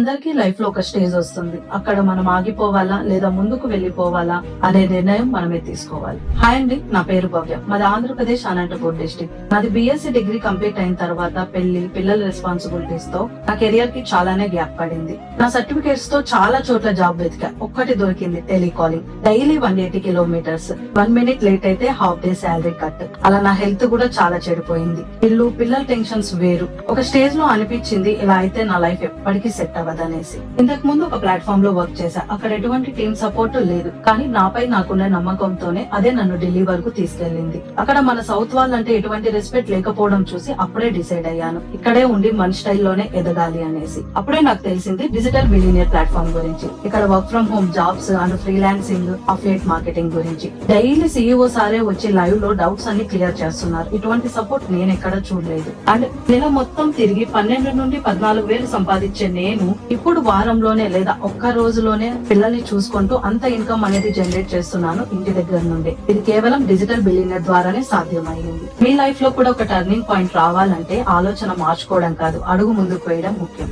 అందరికీ లైఫ్ లో ఒక స్టేజ్ వస్తుంది. అక్కడ మనం ఆగిపోవాలా లేదా ముందుకు వెళ్లిపోవాలా అనే నిర్ణయం మనమే తీసుకోవాలి. హాయ్ అండి, నా పేరు భవ్య. మాది ఆంధ్రప్రదేశ్ అనంతపూర్ డిస్ట్రిక్ట్. నాది BSc డిగ్రీ కంప్లీట్ అయిన తర్వాత పెళ్లి, పిల్లల రెస్పాన్సిబిలిటీస్ తో నా కెరియర్ కి చాలానే గ్యాప్ పడింది. నా సర్టిఫికేట్స్ తో చాలా చోట్ల జాబ్ వెతికా. ఒక్కటి దొరికింది, telecalling. Daily 180 kilometres, 1 minute late అయితే హాఫ్ డే శాలరీ కట్. అలా నా హెల్త్ కూడా చాలా చెడిపోయింది. ఇల్లు, పిల్లల టెన్షన్స్ వేరు. ఒక స్టేజ్ లో అనిపించింది, ఇలా అయితే నా లైఫ్ ఎప్పటికీ సెట్ అవ్వదనేసి. ఇంతకు ముందు ఒక ప్లాట్ఫామ్ లో వర్క్ చేశా. అక్కడ ఎటువంటి టీమ్ సపోర్ట్ లేదు, కానీ నాపై నాకున్న నమ్మకంతోనే అదే నన్ను ఢిల్లీ వరకు తీసుకెళ్లింది. అక్కడ మన సౌత్ వాళ్ళంటే ఎటువంటి రెస్పెక్ట్ లేకపోవడం చూసి అప్పుడే డిసైడ్ అయ్యాను, ఇక్కడే ఉండి మన స్టైల్లోనే ఎదగాలి అనేసి. అప్పుడే నాకు తెలిసింది డిజిటల్ బిలియనియర్ ప్లాట్ఫామ్ గురించి. ఇక్కడ work from home jobs and freelancing, affiliate marketing గురించి. డైలీ CEO సారే వచ్చి లైవ్ లో డౌట్స్ అన్ని క్లియర్ చేస్తున్నారు. ఇటువంటి సపోర్ట్ నేను ఎక్కడ చూడలేదు. అండ్ నెల మొత్తం తిరిగి 12 నుండి 14,000 సంపాదించే నేను ఇప్పుడు వారంలోనే లేదా ఒక్క రోజులోనే పిల్లల్ని చూసుకుంటూ అంత ఇన్కమ్ అనేది జనరేట్ చేస్తున్నాను ఇంటి దగ్గర నుండి. ఇది కేవలం డిజిటల్ బిలియనర్ ద్వారానే సాధ్యమైంది. మీ లైఫ్ లో కూడా ఒక టర్నింగ్ పాయింట్ రావాలంటే ఆలోచన మార్చుకోవడం కాదు, అడుగు ముందుకు వేయడం ముఖ్యం.